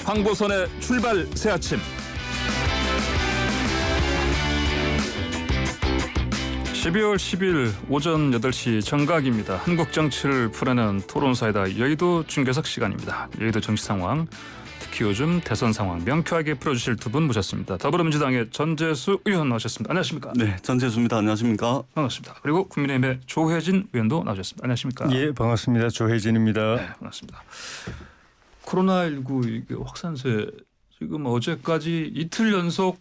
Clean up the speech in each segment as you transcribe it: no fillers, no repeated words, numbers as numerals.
황보선의 출발 새 아침. 12월 10일 오전 8시 정각입니다. 한국 정치를 풀어내는 토론사이다. 여의도 중계석 시간입니다. 여의도 정치 상황, 특히 요즘 대선 상황 명쾌하게 풀어주실 두 분 모셨습니다. 더불어민주당의 전재수 의원 나오셨습니다. 안녕하십니까? 네, 전재수입니다. 안녕하십니까? 반갑습니다. 그리고 국민의힘의 조혜진 의원도 나오셨습니다. 안녕하십니까? 예, 반갑습니다. 조혜진입니다. 네, 반갑습니다. 코로나19 이게 확산세 지금 어제까지 이틀 연속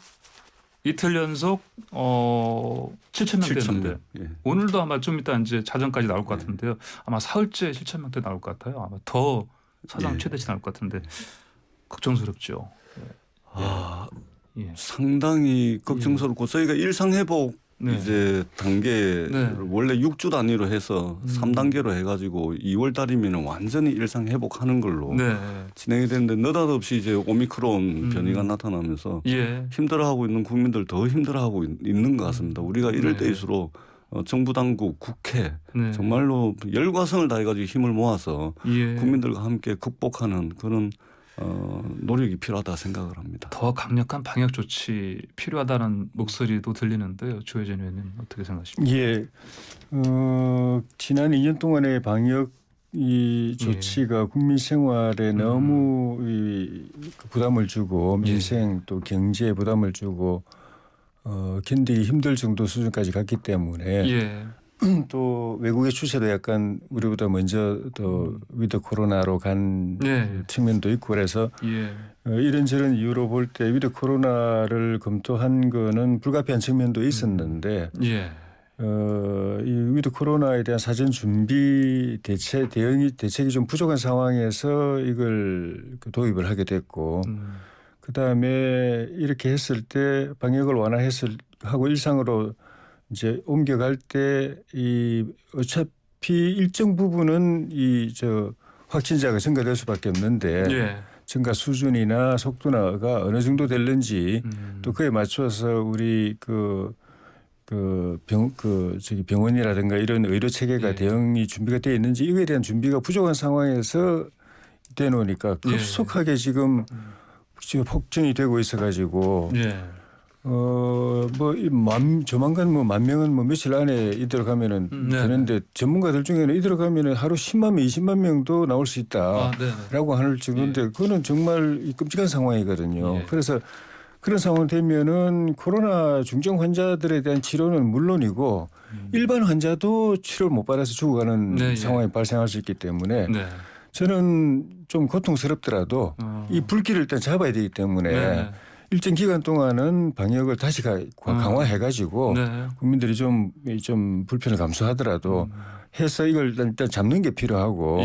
7,000명대 됐는데 예. 오늘도 아마 좀 이따 이제 자정까지 나올 것 같은데요. 아마 사흘째 7,000명대 나올 것 같아요. 아마 더 사상 예. 최대치 나올 것 같은데 걱정스럽죠. 예. 상당히 걱정스럽고 저희가 일상회복 네. 이제 단계 네. 원래 6주 단위로 해서 3단계로 해가지고 2월 달이면 완전히 일상회복하는 걸로 네. 진행이 되는데 느닷없이 이제 오미크론 변이가 나타나면서 예. 힘들어하고 있는 국민들 더 힘들어하고 있는 것 같습니다. 우리가 이럴 네. 때일수록 정부 당국, 국회 네. 정말로 열과성을 다해가지고 힘을 모아서 예. 국민들과 함께 극복하는 그런 노력이 필요하다 생각을 합니다. 더 강력한 방역 조치 필요하다는 목소리도 들리는데요. 조혜진 의원님 어떻게 생각하십니까? 예, 지난 2년 동안의 방역 이 조치가 국민 생활에 너무 부담을 주고 민생 또 경제에 부담을 주고 견디기 힘들 정도 수준까지 갔기 때문에 예. 또 외국의 추세도 약간 우리보다 먼저 더 위드 코로나로 간 예. 측면도 있고 그래서 예. 이런저런 이유로 볼 때 위드 코로나를 검토한 거는 불가피한 측면도 있었는데 예. 이 위드 코로나에 대한 사전 준비 대책이 좀 부족한 상황에서 이걸 도입을 하게 됐고 그다음에 이렇게 했을 때 방역을 하고 일상으로 이제 옮겨갈 때 이 어차피 일정 부분은 확진자가 증가될 수밖에 없는데 예. 증가 수준이나 속도가 어느 정도 될는지 또 그에 맞춰서 우리 병원이라든가 이런 의료 체계가 예. 대응이 준비가 되어 있는지 이거에 대한 준비가 부족한 상황에서 되놓으니까 급속하게 지금 폭증이 되고 있어가지고 예. 조만간 10,000명은 며칠 안에 이대로 가면은 되는데 전문가들 중에는 이대로 가면은 하루 10만 명, 20만 명도 나올 수 있다라고 하는 정도인데 그거는 정말 끔찍한 상황이거든요. 예. 그래서 그런 상황 되면은 코로나 중증 환자들에 대한 치료는 물론이고 일반 환자도 치료를 못 받아서 죽어가는 상황이 발생할 수 있기 때문에 저는 좀 고통스럽더라도 이 불길을 일단 잡아야 되기 때문에 일정 기간 동안은 방역을 다시 강화해가지고 국민들이 좀 불편을 감수하더라도 해서 이걸 일단 잡는 게 필요하고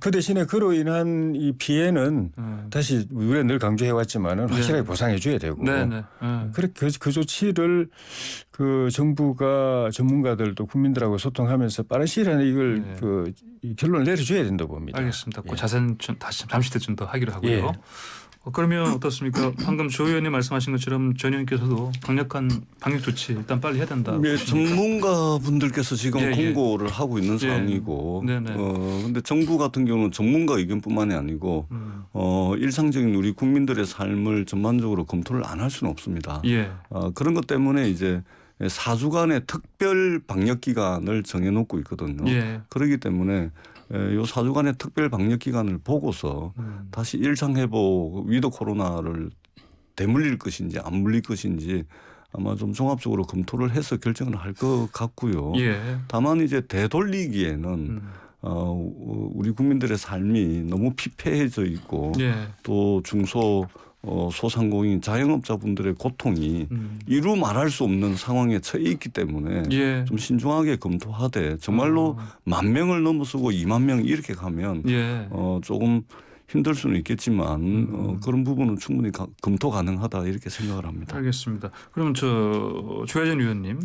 그 대신에 그로 인한 이 피해는 다시 우리가 늘 강조해왔지만은 확실하게 보상해 줘야 되고 그렇게 그 조치를 정부가 전문가들도 국민들하고 소통하면서 빠른 시일 안에 이걸 결론을 내려줘야 된다고 봅니다. 알겠습니다. 그 자세는 잠시 뒤에 좀 더 하기로 하고요. 예. 그러면 어떻습니까? 방금 조 의원님 말씀하신 것처럼 전 의원께서도 강력한 방역 조치 일단 빨리 해야 된다. 네, 전문가분들께서 지금 공고를 하고 있는 상황이고, 근데 정부 같은 경우는 전문가 의견뿐만이 아니고 일상적인 우리 국민들의 삶을 전반적으로 검토를 안 할 수는 없습니다. 그런 것 때문에 이제 4주간의 특별 방역 기간을 정해놓고 있거든요. 그렇기 때문에 요 4주간의 특별 방역 기간을 보고서 다시 일상회복 위드 코로나를 되물릴 것인지 안 물릴 것인지 아마 좀 종합적으로 검토를 해서 결정을 할 것 같고요. 다만 이제 되돌리기에는 우리 국민들의 삶이 너무 피폐해져 있고 또 소상공인 자영업자분들의 고통이 이루 말할 수 없는 상황에 처해 있기 때문에 좀 신중하게 검토하되 정말로 10,000명을 넘어서고 20,000명 이렇게 가면 조금 힘들 수는 있겠지만 그런 부분은 충분히 검토 가능하다 이렇게 생각을 합니다. 알겠습니다. 그럼 조혜진 의원님,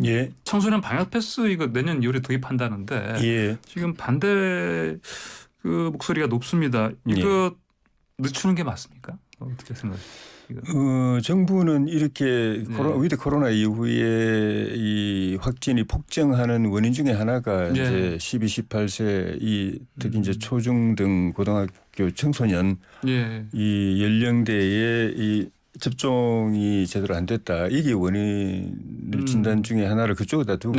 청소년 방역 패스 이거 내년 2월에 도입한다는데 지금 반대 목소리가 높습니다. 이거 늦추는 게 맞습니까? 어떻게 생각하세요? 정부는 이렇게 위드 코로나 이후에 이 확진이 폭증하는 원인 중에 하나가 이제 12, 18세 이 특히 이제 초중등 고등학교 청소년 이 연령대에 이 접종이 제대로 안 됐다. 이게 원인 진단 중에 하나를 그쪽에다 두고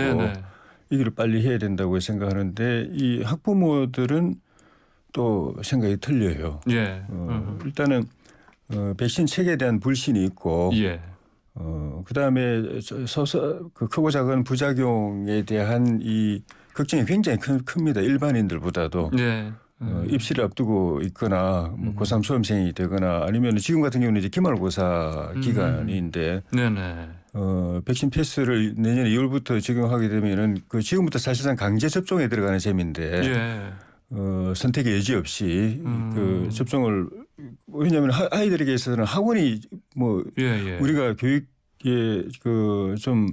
이걸 빨리 해야 된다고 생각하는데 이 학부모들은 또 생각이 틀려요. 일단은 백신 책에 대한 불신이 있고 그다음에 그 크고 작은 부작용에 대한 이 걱정이 굉장히 큽니다. 일반인들보다도. 입시를 앞두고 있거나 뭐 고3 수험생이 되거나 아니면 지금 같은 경우는 이제 기말고사 기간인데 백신 패스를 내년 2월부터 적용하게 되면은 그 지금부터 사실상 강제 접종에 들어가는 셈인데 선택의 여지 없이 그 접종을 왜냐하면 아이들에게 있어서는 학원이 뭐 우리가 교육에 그 좀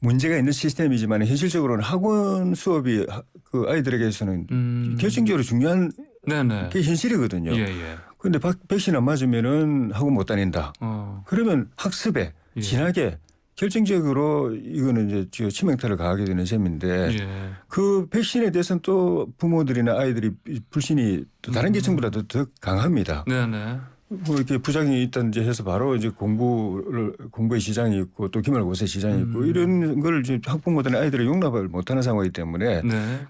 문제가 있는 시스템이지만 현실적으로는 학원 수업이 그 아이들에게서는 결정적으로 중요한 게 현실이거든요. 그런데 백신 안 맞으면은 학원 못 다닌다. 그러면 학습에 진하게 결정적으로 이거는 이제 치명타를 가하게 되는 셈인데 그 백신에 대해서는 또 부모들이나 아이들이 불신이 또 다른 계층보다도 더 강합니다. 뭐 이렇게 부작용이 있다든지 해서 바로 이제 공부의 시장이 있고 또 기말고사 시장이 있고 이런 걸 이제 학부모들은 아이들을 용납을 못하는 상황이기 때문에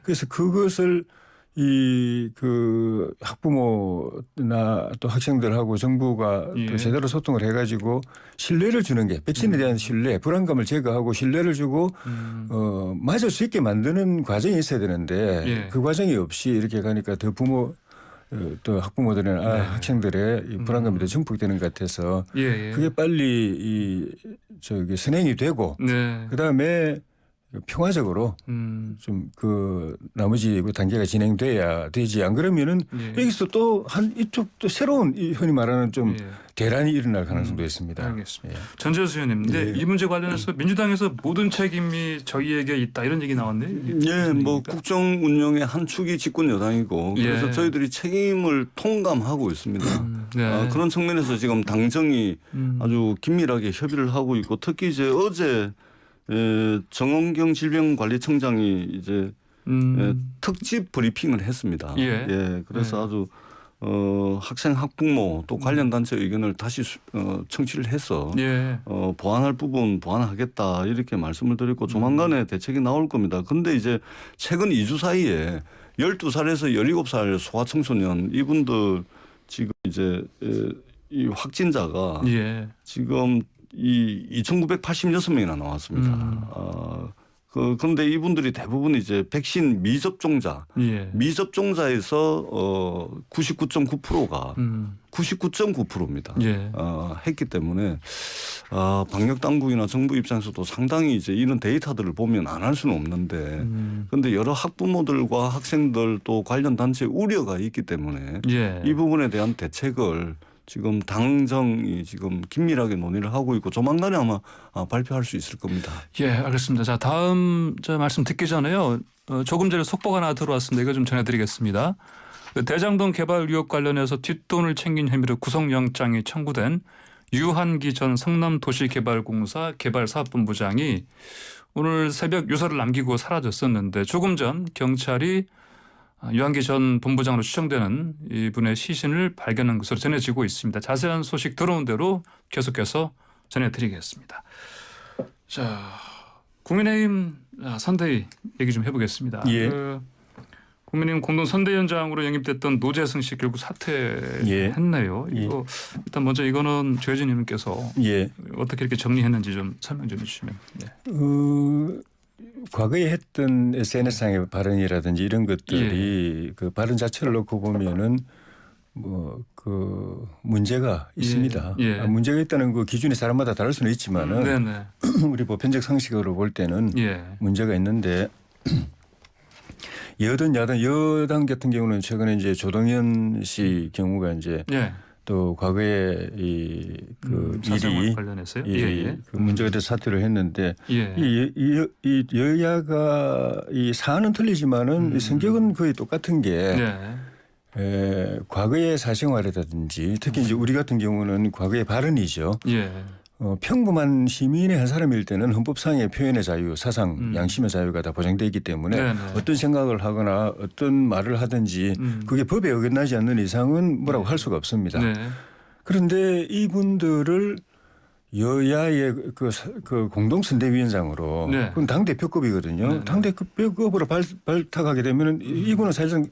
그래서 그것을 그 학부모나 또 학생들하고 정부가 또 제대로 소통을 해가지고 신뢰를 주는 게 백신에 대한 신뢰, 불안감을 제거하고 신뢰를 주고 맞을 수 있게 만드는 과정이 있어야 되는데 그 과정이 없이 이렇게 가니까 더 또 학부모들이나 학생들의 이 불안감이 더 증폭되는 것 같아서 그게 빨리 선행이 되고 그다음에 평화적으로 좀 그 나머지 단계가 진행돼야 되지. 안 그러면은 여기서 또 이쪽 또 새로운 흔히 말하는 좀 대란이 일어날 가능성도 있습니다. 알겠습니다. 전재수 의원님, 근데 이 문제 관련해서 민주당에서 모든 책임이 저희에게 있다 이런 얘기 나왔네요. 뭐 국정 운영의 한 축이 집권 여당이고 그래서 저희들이 책임을 통감하고 있습니다. 그런 측면에서 지금 당정이 아주 긴밀하게 협의를 하고 있고 특히 이제 어제 정원경 질병관리청장이 이제 특집 브리핑을 했습니다. 그래서 아주 학생 학부모 또 관련 단체 의견을 다시 청취를 해서 보완할 부분 보완하겠다 이렇게 말씀을 드렸고 조만간에 대책이 나올 겁니다. 그런데 이제 최근 2주 사이에 12살에서 17살 소아청소년 이분들 지금 이제 이 확진자가 지금 2,986명이나 나왔습니다. 그런데 이분들이 대부분 이제 백신 미접종자, 미접종자에서 99.9%가 99.9%입니다. 했기 때문에 방역 당국이나 정부 입장에서도 상당히 이제 이런 데이터들을 보면 안 할 수는 없는데, 그런데 여러 학부모들과 학생들 또 관련 단체 우려가 있기 때문에 이 부분에 대한 대책을 지금 당정이 지금 긴밀하게 논의를 하고 있고 조만간에 아마 발표할 수 있을 겁니다. 알겠습니다. 자, 다음 말씀 듣기 전에요. 조금 전에 속보가 하나 들어왔습니다. 이거 좀 전해드리겠습니다. 대장동 개발 의혹 관련해서 뒷돈을 챙긴 혐의로 구속영장이 청구된 유한기 전 성남도시개발공사 개발사업본부장이 오늘 새벽 유서를 남기고 사라졌었는데 조금 전 경찰이 유한기 전 본부장으로 추정되는 이분의 시신을 발견한 것으로 전해지고 있습니다. 자세한 소식 들어온 대로 계속해서 전해드리겠습니다. 자, 국민의힘 선대위 얘기 좀 해보겠습니다. 국민의힘 공동선대위원장으로 영입됐던 노재승 씨 결국 사퇴했네요. 이거 일단 먼저 이거는 조혜진 의원님께서 어떻게 이렇게 정리했는지 좀 설명 좀 해주시면. 과거에 했던 SNS상의 발언이라든지 이런 것들이 그 발언 자체를 놓고 보면은 뭐 그 문제가 있습니다. 문제가 있다는 그 기준이 사람마다 다를 수는 있지만은 우리 보편적 상식으로 볼 때는 문제가 있는데 여든 야든 여당 같은 경우는 최근에 이제 조동현 씨 경우가 이제 또 과거에 그 일이 관련해서요? 그 문제가 돼서 사퇴를 했는데 이 여야가 이 사안은 틀리지만은 성격은 거의 똑같은 게 과거의 사생활이라든지 특히 이제 우리 같은 경우는 과거의 발언이죠. 예. 평범한 시민의 한 사람일 때는 헌법상의 표현의 자유, 사상, 양심의 자유가 다 보장되어 있기 때문에 네네. 어떤 생각을 하거나 어떤 말을 하든지 그게 법에 어긋나지 않는 이상은 뭐라고 할 수가 없습니다. 네. 그런데 이분들을 여야의 그 공동선대위원장으로 네. 그건 당대표급이거든요. 네. 당대표급으로 발탁하게 되면 이분은 사실상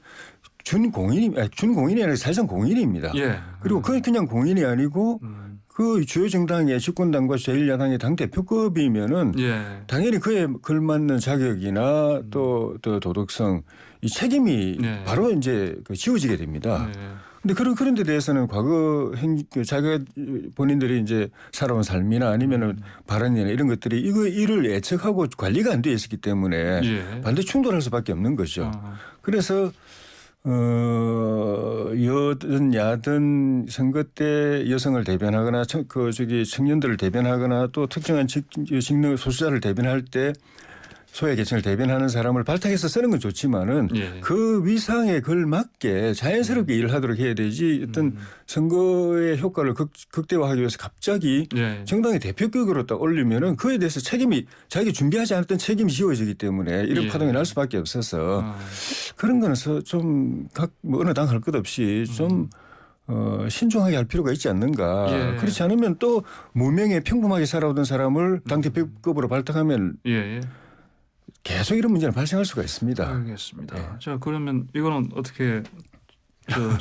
준공인이 아니라 사실상 공인입니다. 예. 그리고 그건 그냥 공인이 아니고 그 주요 정당의 집권당과 제1야당의 당대표급이면은 예. 당연히 그에 걸맞는 자격이나 또 도덕성 이 책임이 네. 바로 이제 지워지게 됩니다. 그런데 그런 데 대해서는 과거 자기가 본인들이 이제 살아온 삶이나 아니면은 발언이나 이런 것들이 이를 예측하고 관리가 안 돼 있었기 때문에 예. 반대 충돌할 수밖에 없는 거죠. 그래서 여든 야든 선거 때 여성을 대변하거나 청년들을 대변하거나 또 특정한 직능 소수자를 대변할 때 소외 계층을 대변하는 사람을 발탁해서 쓰는 건 좋지만은 예. 그 위상에 걸맞게 자연스럽게 일을 하도록 해야 되지 어떤 선거의 효과를 극대화하기 위해서 갑자기 예. 정당의 대표격으로 딱 올리면은 그에 대해서 책임이 자기 준비하지 않았던 책임이 지워지기 때문에 이런 예. 파동이 날 수밖에 없어서 그런 거는 좀 뭐 어느 당 할 것 없이 좀 신중하게 할 필요가 있지 않는가. 예. 그렇지 않으면 또 무명에 평범하게 살아오던 사람을 당대표급으로 발탁하면 계속 이런 문제는 발생할 수가 있습니다. 알겠습니다. 네. 자 그러면 이거는 어떻게 전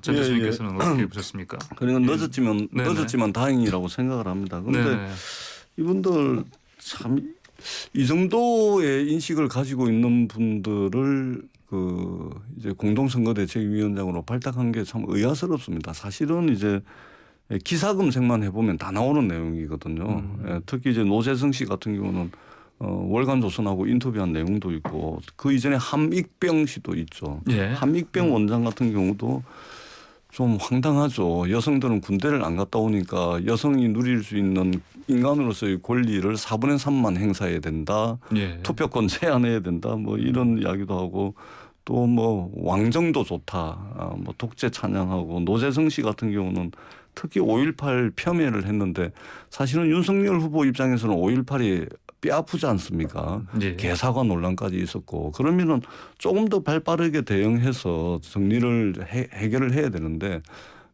교수님께서는 어떻게 보셨습니까? 그러니까 늦었지만 다행이라고 생각을 합니다. 그런데 이분들 참 이 정도의 인식을 가지고 있는 분들을 이제 공동선거대책위원장으로 발탁한 게 참 의아스럽습니다. 사실은 이제 기사검색만 해보면 다 나오는 내용이거든요. 특히 이제 노재성 씨 같은 경우는 월간 조선하고 인터뷰한 내용도 있고 그 이전에 함익병 씨도 있죠. 예. 함익병 원장 같은 경우도 좀 황당하죠. 여성들은 군대를 안 갔다 오니까 여성이 누릴 수 있는 인간으로서의 권리를 4분의 3만 행사해야 된다. 예. 투표권 제한해야 된다. 뭐 이런 이야기도 하고 또 뭐 왕정도 좋다. 뭐 독재 찬양하고 노재성 씨 같은 경우는 특히 5.18 폄훼를 했는데 사실은 윤석열 후보 입장에서는 5.18이 뼈 아프지 않습니까? 예. 개사과 논란까지 있었고 그러면은 조금 더 발빠르게 대응해서 정리를 해결을 해야 되는데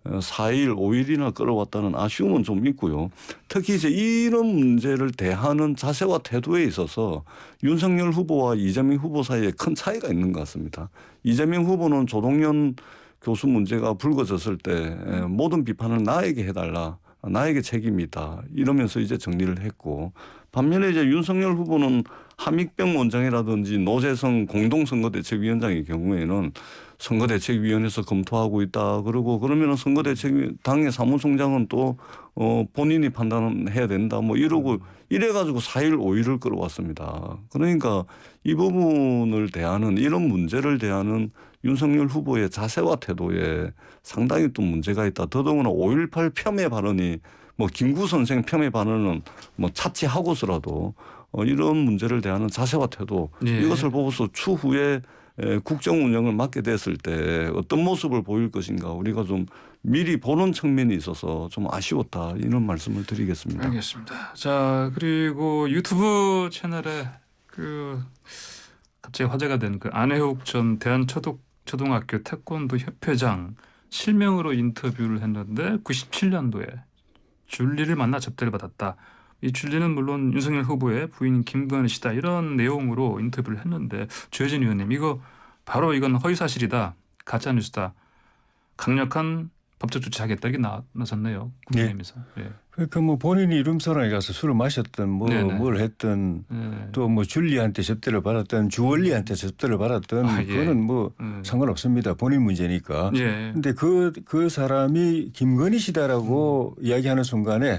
4일, 5일이나 끌어왔다는 아쉬움은 좀 있고요. 특히 이제 이런 문제를 대하는 자세와 태도에 있어서 윤석열 후보와 이재명 후보 사이에 큰 차이가 있는 것 같습니다. 이재명 후보는 조동연 교수 문제가 불거졌을 때 모든 비판을 나에게 해달라. 나에게 책임이다. 이러면서 이제 정리를 했고 반면에 이제 윤석열 후보는 함익병 원장이라든지 노재성 공동선거대책위원장의 경우에는 선거대책위원회에서 검토하고 있다. 그러고 그러면은 당의 사무총장은 또 본인이 판단해야 된다. 뭐 이러고 이래가지고 4일, 5일을 끌어왔습니다. 그러니까 이 부분을 대하는 이런 문제를 대하는 윤석열 후보의 자세와 태도에 상당히 또 문제가 있다. 더더구나 5.18 폄훼 발언이 뭐 김구 선생 폄훼 발언은 뭐 차치하고서라도 이런 문제를 대하는 자세와 태도 이것을 보고서 추후에 국정 운영을 맡게 됐을 때 어떤 모습을 보일 것인가 우리가 좀 미리 보는 측면이 있어서 좀 아쉬웠다 이런 말씀을 드리겠습니다. 알겠습니다. 자 그리고 유튜브 채널에 갑자기 화제가 된 안혜욱 전 대한초등학교 태권도 협회장 실명으로 인터뷰를 했는데 97년도에 줄리를 만나 접대를 받았다. 이 줄리는 물론 윤석열 후보의 부인 김건희 씨다. 이런 내용으로 인터뷰를 했는데 조혜진 의원님 이건 허위사실이다. 가짜뉴스다. 강력한 법적 조치하겠다 이렇게 나섰네요. 국민의힘에서. 네. 그러니까 뭐 본인이 이름사랑에 가서 술을 마셨든 뭘 했든 또 뭐 줄리한테 접대를 받았든 주원리한테 접대를 받았든 그거는 뭐 상관없습니다. 본인 문제니까. 그런데 그 사람이 김건희 씨다라고 이야기하는 순간에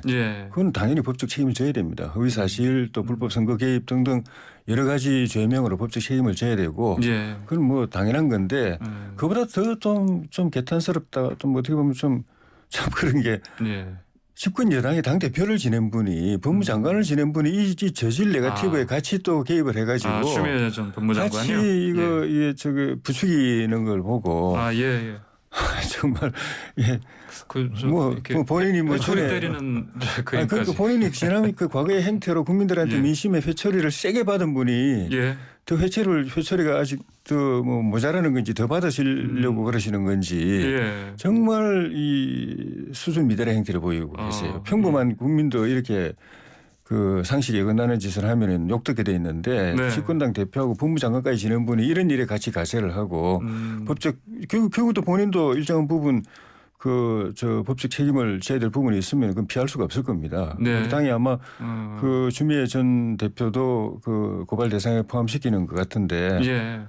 그건 당연히 법적 책임을 져야 됩니다. 허위사실 또 불법 선거 개입 등등 여러 가지 죄명으로 법적 책임을 져야 되고 그건 뭐 당연한 건데 그보다 더 좀 개탄스럽다. 좀 어떻게 보면 참 그런 게 집권 여당의 당 대표를 지낸 분이 법무장관을 지낸 분이 이 저질 네거티브에 같이 또 개입을 해가지고 추미애 전 법무장관이요. 같이 이거 예. 저기 부추기는 걸 보고 예. 정말 예. 뭐 본인이 뭐 소리 때리는 그러니까 본인이 지난 그 과거의 행태로 국민들한테 민심의 회초리를 세게 받은 분이 더 회초리가 아직 더 뭐 모자라는 건지 더 받으시려고 그러시는 건지 정말 이 수준 미달의 행태를 보이고 계세요. 평범한 국민도 이렇게 그 상식에 어긋나는 짓을 하면은 욕듣게 돼 있는데 집권당 대표하고 법무장관까지 지낸 분이 이런 일에 같이 가세를 하고 법적 결국도 본인도 일정한 부분 저 법적 책임을 져야 될 부분이 있으면 그건 피할 수가 없을 겁니다. 우리 당이 아마 그 추미애 전 대표도 그 고발 대상에 포함시키는 것 같은데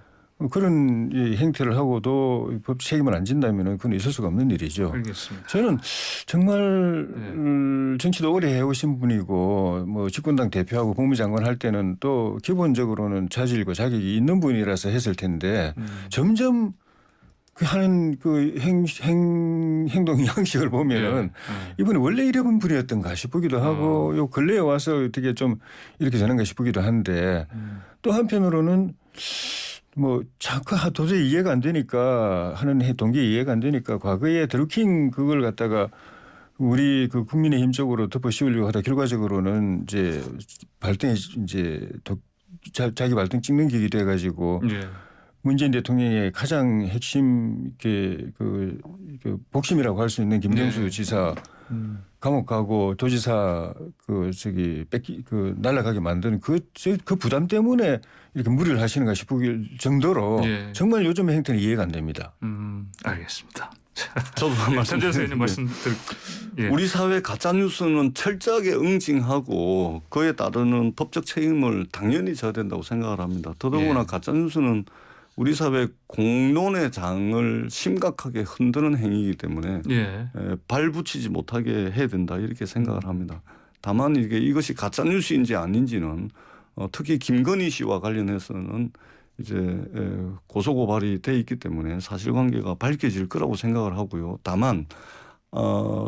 그런 행태를 하고도 법 책임을 안 진다면 그건 있을 수가 없는 일이죠. 알겠습니다. 저는 정말 정치도 오래 해오신 분이고 뭐 집권당 대표하고 법무장관 할 때는 또 기본적으로는 자질과 자격이 있는 분이라서 했을 텐데 점점 하는 그 행동 양식을 보면은 이분이 원래 이런 분이었던가 싶기도 하고 요 근래에 와서 어떻게 좀 이렇게 되는가 싶기도 한데 또 한편으로는 뭐 자꾸 도저히 이해가 안 되니까 하는 동기 이해가 안 되니까 과거에 드루킹 그걸 갖다가 우리 그 국민의힘 쪽으로 덮어 씌우려고 하다 결과적으로는 이제 발등에 이제 자기 발등 찍는 격이 돼 가지고 문재인 대통령의 가장 핵심 그 복심이라고 할 수 있는 김경수 지사 감옥 가고 도지사 날아가게 만드는 그 부담 때문에 이렇게 무리를 하시는가 싶을 정도로 정말 요즘의 행태는 이해가 안 됩니다. 알겠습니다. 저도 한 말씀 드리는 말씀 우리 사회 가짜 뉴스는 철저하게 응징하고 그에 따르는 법적 책임을 당연히 져야 된다고 생각을 합니다. 더더구나 가짜 뉴스는 우리 사회 공론의 장을 심각하게 흔드는 행위이기 때문에 발붙이지 못하게 해야 된다 이렇게 생각을 합니다. 다만 이것이 가짜 뉴스인지 아닌지는 특히 김건희 씨와 관련해서는 이제 고소 고발이 돼 있기 때문에 사실관계가 밝혀질 거라고 생각을 하고요. 다만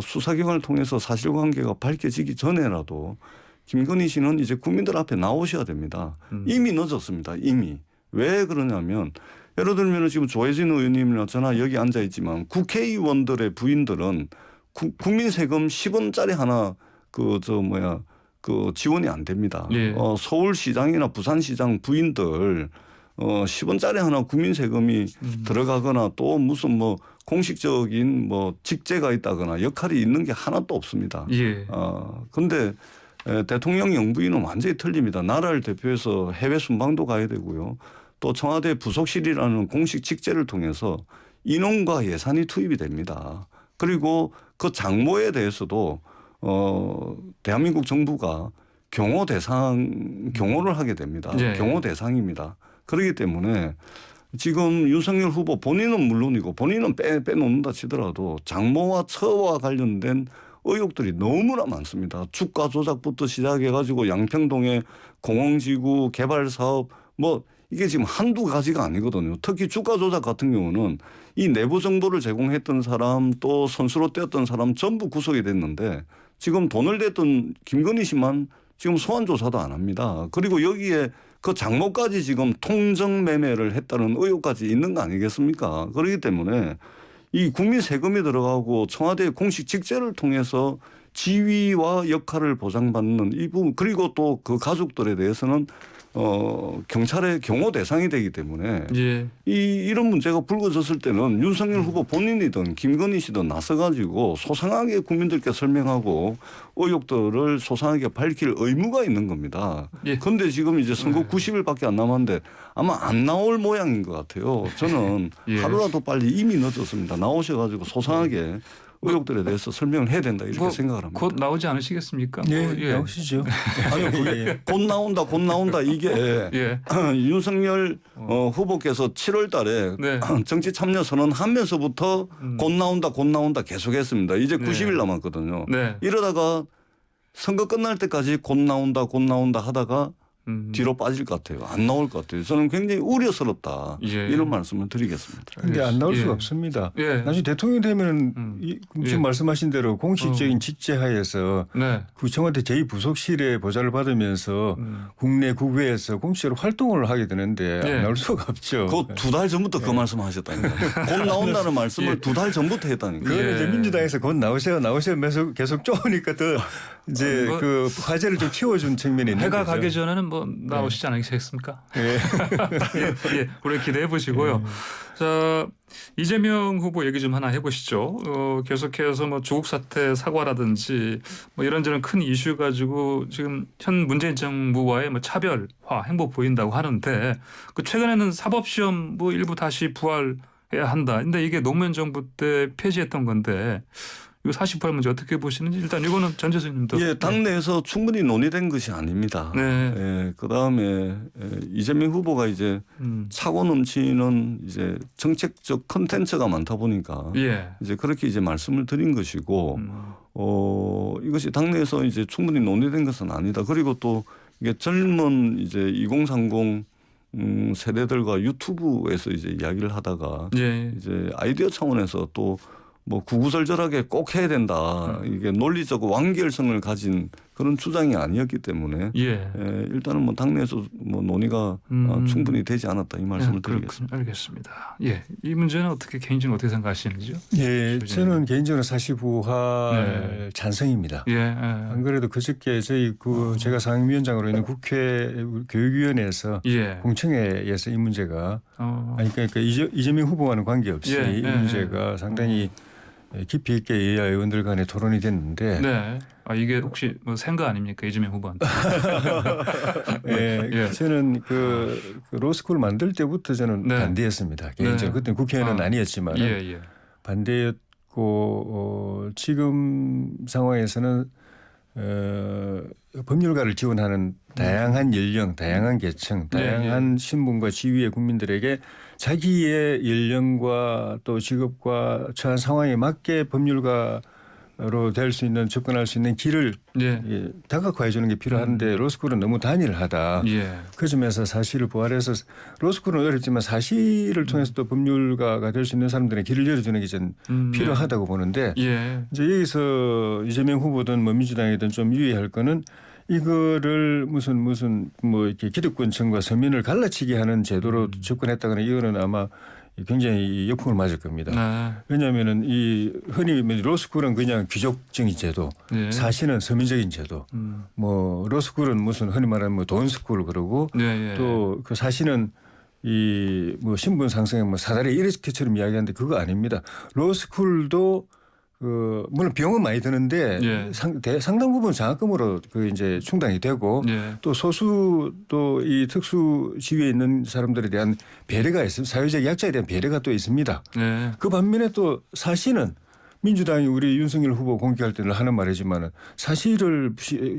수사기관을 통해서 사실관계가 밝혀지기 전에라도 김건희 씨는 이제 국민들 앞에 나오셔야 됩니다. 이미 늦었습니다. 이미. 왜 그러냐면 예를 들면 지금 조혜진 의원님이나 저나 여기 앉아 있지만 국회의원들의 부인들은 국민 세금 10원짜리 하나 지원이 안 됩니다. 서울시장이나 부산시장 부인들 10원짜리 하나 국민 세금이 들어가거나 또 무슨 뭐 공식적인 뭐 직제가 있다거나 역할이 있는 게 하나도 없습니다. 그런데 대통령 영부인은 완전히 틀립니다. 나라를 대표해서 해외 순방도 가야 되고요. 또 청와대 부속실이라는 공식 직제를 통해서 인원과 예산이 투입이 됩니다. 그리고 그 장모에 대해서도 대한민국 정부가 경호를 하게 됩니다. 경호 대상입니다. 그렇기 때문에 지금 윤석열 후보 본인은 물론이고 본인은 빼놓는다 치더라도 장모와 처와 관련된 의혹들이 너무나 많습니다. 주가 조작부터 시작해가지고 양평동의 공영지구 개발 사업 뭐 이게 지금 한두 가지가 아니거든요. 특히 주가 조작 같은 경우는 이 내부 정보를 제공했던 사람 또 선수로 떼었던 사람 전부 구속이 됐는데 지금 돈을 댔던 김건희 씨만 지금 소환 조사도 안 합니다. 그리고 여기에 그 장모까지 지금 통정 매매를 했다는 의혹까지 있는 거 아니겠습니까? 그렇기 때문에 이 국민 세금이 들어가고 청와대 공식 직제를 통해서 지위와 역할을 보장받는 이 부분 그리고 또 그 가족들에 대해서는 경찰의 경호 대상이 되기 때문에 이런 문제가 불거졌을 때는 윤석열 후보 본인이든 김건희 씨든 나서가지고 소상하게 국민들께 설명하고 의혹들을 소상하게 밝힐 의무가 있는 겁니다. 그런데 지금 이제 선거 90일밖에 안 남았는데 아마 안 나올 모양인 것 같아요. 저는 하루라도 빨리 이미 늦었습니다. 나오셔가지고 소상하게 의혹들에 대해서 설명을 해야 된다 이렇게 생각을 합니다. 곧 나오지 않으시겠습니까? 나오시죠. 아니, 곧 나온다 이게 윤석열 후보께서 7월 달에 정치 참여 선언하면서부터 곧 나온다 계속했습니다. 이제 90일 남았거든요. 이러다가 선거 끝날 때까지 곧 나온다 하다가 뒤로 빠질 것 같아요. 안 나올 것 같아요. 저는 굉장히 우려스럽다. 예. 이런 말씀을 드리겠습니다. 그런데 안 나올 수가 없습니다. 나중에 대통령이 되면 지금 말씀하신 대로 공식적인 직제하에서 네. 그 청와대 제2부속실의 보좌를 받으면서 국내 국외에서 공식적으로 활동을 하게 되는데 안 나올 수가 없죠. 그 2달 전부터 그 말씀하셨다니까. 곧 나온다는 말씀을 2달 전부터 했다니까. 그거는 이제 민주당에서 곧 나오세요 계속 쪼으니까 더 이제 그 화제를 좀 키워준 측면이 있는 해가 거죠. 가기 전에는 뭐 나오시지 않으시겠습니까? 예, 우리 기대해 보시고요. 자, 이재명 후보 얘기 좀 하나 해보시죠. 계속해서 뭐 조국 사태 사과라든지 뭐 이런저런 큰 이슈 가지고 지금 현 문재인 정부와의 뭐 차별화 행보 보인다고 하는데 그 최근에는 사법시험 뭐 일부 다시 부활해야 한다. 근데 이게 노무현 정부 때 폐지했던 건데. 이거 40% 문제 어떻게 보시는지 일단 이거는 전 교수님도. 예, 당내에서 충분히 논의된 것이 아닙니다. 네. 예, 그다음에 이재명 후보가 이제 차고 넘치는 이제 정책적 컨텐츠가 많다 보니까 이제 그렇게 이제 말씀을 드린 것이고 이것이 당내에서 이제 충분히 논의된 것은 아니다. 그리고 또 이게 젊은 이제 2030 세대들과 유튜브에서 이제 이야기를 하다가 이제 아이디어 차원에서 또 뭐 구구절절하게 꼭 해야 된다. 이게 논리적 완결성을 가진 그런 주장이 아니었기 때문에 일단은 뭐 당내에서 뭐 논의가 충분히 되지 않았다 이 말씀을 드리겠습니다. 알겠습니다. 예, 이 문제는 어떻게 개인적으로 어떻게 생각하시는지요? 예, 저는 개인적으로 사실부활 찬성입니다. 안 그래도 그저께 저희 제가 상임위원장으로 있는 국회 교육위원회에서 공청회에서 이 문제가 그러니까 이재명 후보와는 관계없이 이 문제가 상당히 깊이 있게 여야 의원들 간에 토론이 됐는데 이게 혹시 뭐 생각 아닙니까 이재명 후보한테? 저는 그 로스쿨 만들 때부터 저는 반대했습니다. 개인적으로 그때는 국회의원은 아니었지만 반대였고 지금 상황에서는 법률가를 지원하는 다양한 연령, 다양한 계층, 다양한 신분과 지위의 국민들에게 자기의 연령과 또 직업과 처한 상황에 맞게 법률가로 될 수 있는 접근할 수 있는 길을 다각화해 주는 게 필요한데 로스쿨은 너무 단일하다. 그 점에서 사실을 부활해서 로스쿨은 어렵지만 사실을 통해서 또 법률가가 될 수 있는 사람들의 길을 열어주는 게 전 필요하다고 보는데 이제 여기서 이재명 후보든 뭐 민주당이든 좀 유의할 거는 이거를 무슨 뭐 이렇게 기득권층과 서민을 갈라치게 하는 제도로 접근했다거나 이거는 아마 굉장히 역풍을 맞을 겁니다. 왜냐하면은 이 흔히 로스쿨은 그냥 귀족적인 제도, 사실은 서민적인 제도. 뭐 로스쿨은 무슨 흔히 말하는 뭐 돈스쿨 그러고 또 그 사실은 이 뭐 신분 상승에 뭐 사다리 이렇게처럼 이야기하는데 그거 아닙니다. 로스쿨도 물론 비용은 많이 드는데 상당 부분 장학금으로 이제 충당이 되고 또 소수 또 이 특수 지위에 있는 사람들에 대한 배려가 있습니다. 사회적 약자에 대한 배려가 또 있습니다. 그 반면에 또 사실은 민주당이 우리 윤석열 후보 공격할 때는 하는 말이지만 사실을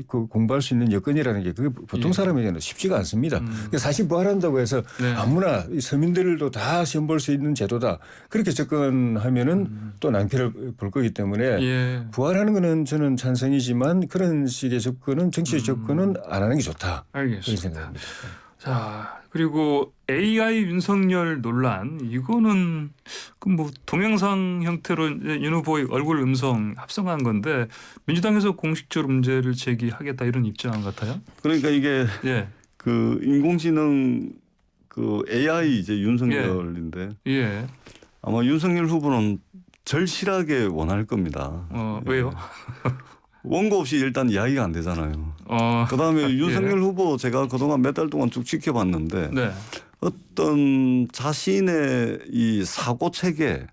공부할 수 있는 여건이라는 게 그게 보통 사람에게는 쉽지가 않습니다. 그러니까 사실 부활한다고 해서 아무나 서민들도 다 시험 볼 수 있는 제도다. 그렇게 접근하면은 또 낭패를 볼 거기 때문에 부활하는 거는 저는 찬성이지만 그런 식의 접근은 정치적 접근은 안 하는 게 좋다. 알겠습니다. 자, 그리고 AI 윤석열 논란 이거는 그 뭐 동영상 형태로 윤 후보의 얼굴 음성 합성한 건데 민주당에서 공식적으로 문제를 제기하겠다 이런 입장 같아요. 그러니까 이게 그 인공지능 그 AI 이제 윤석열인데 아마 윤석열 후보는 절실하게 원할 겁니다. 왜요? 원고 없이 일단 이야기가 안 되잖아요. 그다음에 윤석열 후보 제가 그동안 몇 달 동안 쭉 지켜봤는데 어떤 자신의 이 사고 체계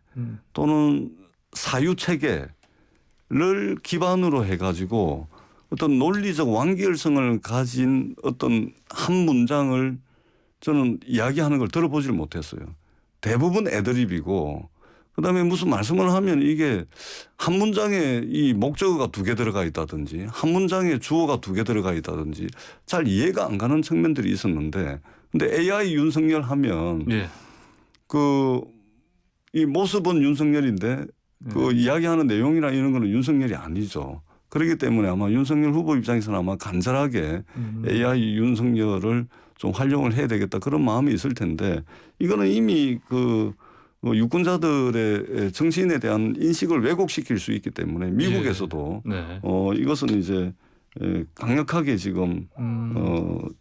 또는 사유 체계를 기반으로 해가지고 어떤 논리적 완결성을 가진 어떤 한 문장을 저는 이야기하는 걸 들어보지를 못했어요. 대부분 애드립이고 그다음에 무슨 말씀을 하면 이게 한 문장에 이 목적어가 2개 들어가 있다든지 한 문장에 주어가 2개 들어가 있다든지 잘 이해가 안 가는 측면들이 있었는데 근데 AI 윤석열 하면 그 이 모습은 윤석열인데 그 이야기하는 내용이나 이런 거는 윤석열이 아니죠. 그렇기 때문에 아마 윤석열 후보 입장에서는 아마 간절하게 AI 윤석열을 좀 활용을 해야 되겠다 그런 마음이 있을 텐데 이거는 이미 그 유권자들의 정치인에 대한 인식을 왜곡시킬 수 있기 때문에 미국에서도 예. 네. 이것은 이제 강력하게 지금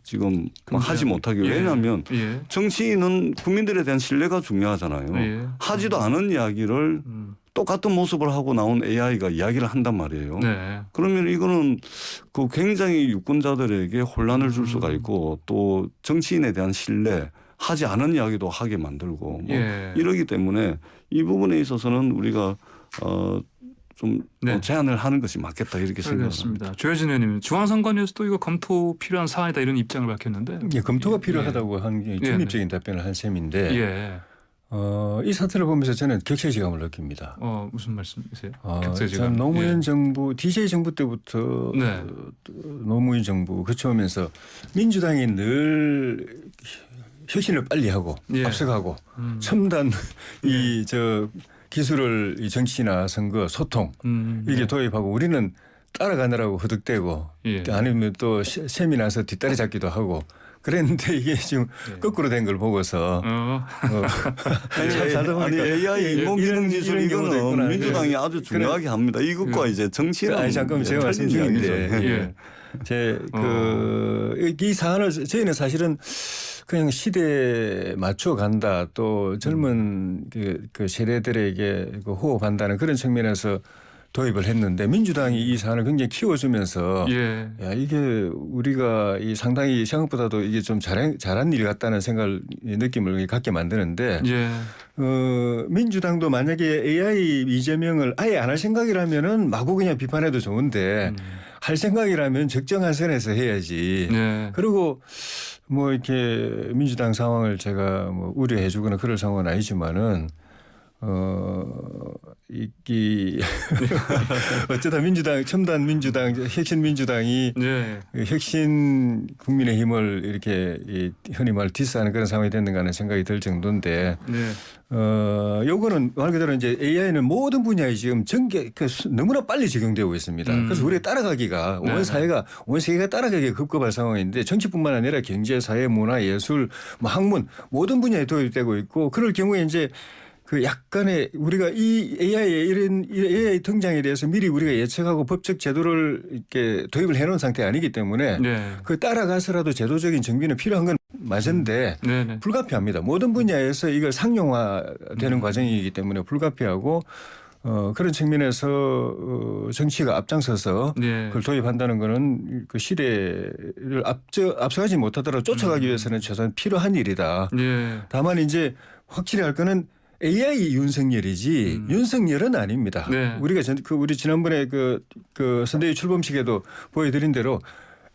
지금 하지 못하게 왜냐하면 정치인은 국민들에 대한 신뢰가 중요하잖아요. 하지도 않은 이야기를 똑같은 모습을 하고 나온 AI가 이야기를 한단 말이에요. 네. 그러면 이거는 그 굉장히 유권자들에게 혼란을 줄 수가 있고 또 정치인에 대한 신뢰 하지 않은 이야기도 하게 만들고 뭐 이러기 때문에 이 부분에 있어서는 우리가 좀 제한을 하는 것이 맞겠다 이렇게 생각합니다. 조혜진 의원님 중앙선관위에서도 이거 검토 필요한 사안이다 이런 입장을 밝혔는데 예, 검토가 필요하다고 한 게 중립적인 답변을 한 셈인데 이 사태를 보면서 저는 격세지감을 느낍니다. 무슨 말씀이세요? 전 노무현 정부 DJ 정부 때부터 노무현 정부 거쳐오면서 민주당이 늘 혁신을 빨리 하고 앞서가고 첨단 기술을 이 정치나 선거 소통 이게 도입하고 우리는 따라가느라고 허덕대고 아니면 또 셈이 나서 뒷다리 잡기도 하고 그랬는데 이게 지금 거꾸로 된 걸 보고서 아니 AI 인공지능 기술 이거는 민주당이 아주 중요하게 합니다. 이것과 이제 정치는 아니 잠깐만 제가 말씀 중인데 이 사안을 저희는 사실은 그냥 시대에 맞춰 간다 또 젊은 그 세대들에게 호흡한다는 그런 측면에서 도입을 했는데 민주당이 이 사안을 굉장히 키워주면서 야 이게 우리가 이 상당히 생각보다도 이게 좀 잘한 일 같다는 느낌을 갖게 만드는데 민주당도 만약에 AI 이재명을 아예 안 할 생각이라면은 마구 그냥 비판해도 좋은데 할 생각이라면 적정한 선에서 해야지. 그리고 뭐 이렇게 민주당 상황을 제가 뭐 우려해주거나 그럴 상황은 아니지만은 어쩌다 민주당 첨단 민주당 혁신 민주당이 혁신 국민의힘을 이렇게 흔히 말 디스하는 그런 상황이 됐는가 하는 생각이 들 정도인데 요거는 말 그대로 이제 AI는 모든 분야에 지금 너무나 빨리 적용되고 있습니다. 그래서 우리가 따라가기가 온 세계가 따라가기가 급급한 상황인데 정치뿐만 아니라 경제, 사회, 문화, 예술, 뭐 학문 모든 분야에 도입되고 있고 그럴 경우에 이제 그 약간의 우리가 이 AI의 이런 AI 등장에 대해서 미리 우리가 예측하고 법적 제도를 이렇게 도입을 해놓은 상태 아니기 때문에 그 따라가서라도 제도적인 정비는 필요한 건 맞은데 불가피합니다. 모든 분야에서 이걸 상용화되는 과정이기 때문에 불가피하고 그런 측면에서 정치가 앞장서서 그걸 도입한다는 거는 그 시대를 앞서가지 못하더라도 쫓아가기 위해서는 최소한 필요한 일이다. 다만 이제 확실히 할 거는 AI 윤석열이지 윤석열은 아닙니다. 우리가 우리 지난번에 그 선대위 출범식에도 보여드린 대로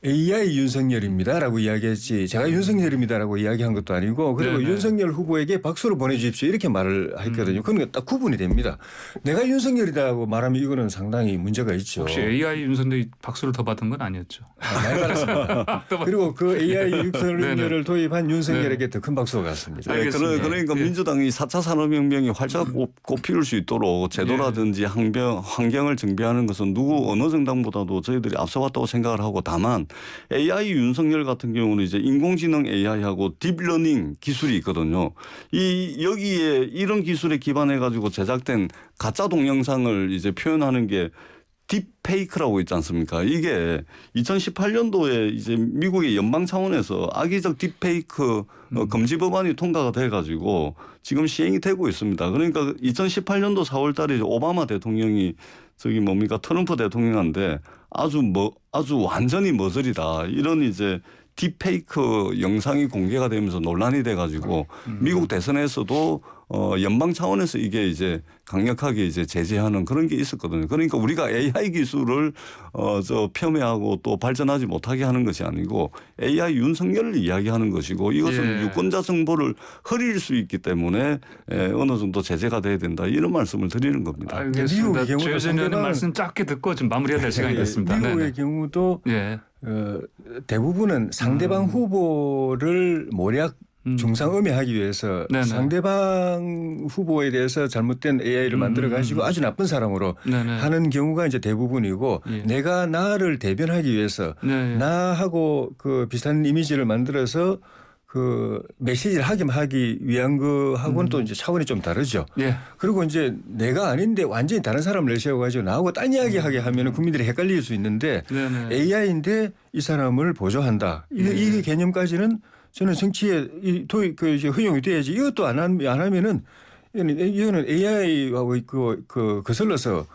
AI 윤석열입니다라고 이야기했지 제가 윤석열입니다라고 이야기한 것도 아니고 그리고 윤석열 후보에게 박수를 보내주십시오 이렇게 말을 했거든요. 그러니까 딱 구분이 됩니다. 내가 윤석열이다고 말하면 이거는 상당히 문제가 있죠. 혹시 AI 윤석열이 박수를 더 받은 건 아니었죠? 많이 받았습니다. 그리고 그 AI 윤석열을 도입한 윤석열에게 더 큰 박수가 갔습니다. 그러니까 민주당이 4차 산업혁명이 활짝 꽃피울 수 있도록 제도라든지 환경을 정비하는 것은 어느 정당보다도 저희들이 앞서왔다고 생각을 하고 다만 AI 윤석열 같은 경우는 이제 인공지능 AI하고 딥러닝 기술이 있거든요. 여기에 이런 기술에 기반해 가지고 제작된 가짜 동영상을 이제 표현하는 게 딥페이크라고 있지 않습니까? 이게 2018년도에 이제 미국의 연방 차원에서 악의적 딥페이크 금지 법안이 통과가 돼 가지고 지금 시행이 되고 있습니다. 그러니까 2018년도 4월 달에 오바마 대통령이 트럼프 대통령한테 아주 완전히 머저리다. 이런 이제 딥페이크 영상이 공개가 되면서 논란이 돼 가지고 미국 대선에서도 연방 차원에서 이게 이제 강력하게 이제 제재하는 그런 게 있었거든요. 그러니까 우리가 AI 기술을 폄훼하고 또 발전하지 못하게 하는 것이 아니고 AI 윤석열을 이야기하는 것이고 이것은 유권자 정보를 흐릴 수 있기 때문에 어느 정도 제재가 돼야 된다 이런 말씀을 드리는 겁니다. 알겠습니다. 조혜진 의원님 말씀 짧게 듣고 좀 마무리해야 될 시간이 됐습니다. 미국의 경우도 대부분은 상대방 후보를 중상음해하기 위해서 네네. 상대방 후보에 대해서 잘못된 AI를 만들어 가지고 아주 나쁜 사람으로 네네. 하는 경우가 이제 대부분이고 예. 내가 나를 대변하기 위해서 네. 나하고 그 비슷한 이미지를 만들어서 그 메시지를 하기 위한 거하고는 또 이제 차원이 좀 다르죠. 예. 그리고 이제 내가 아닌데 완전히 다른 사람을 내세워가지고 나하고 딴 이야기하게 하면은 국민들이 헷갈릴 수 있는데 네네. AI인데 이 사람을 보조한다. 이 개념까지는 저는 정치에 그 이제 허용이 돼야지. 이것도 안 하면은 이거는 AI하고 거슬러서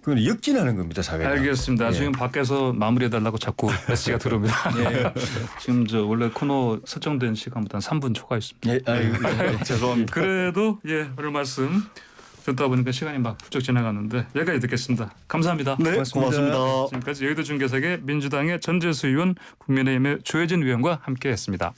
그건 역진하는 겁니다, 사회가. 알겠습니다. 예. 지금 밖에서 마무리해달라고 자꾸 메시지가 들어옵니다. 예. 지금 저 원래 코너 설정된 시간보다 3분 초과했습니다. 예, 죄송합니다. 그래도 오늘 말씀 듣다 보니까 시간이 막 훌쩍 지나가는데 여기까지 듣겠습니다. 감사합니다. 네, 고맙습니다. 지금까지 여의도 중계석의 민주당의 전재수 의원, 국민의힘의 조혜진 의원과 함께했습니다.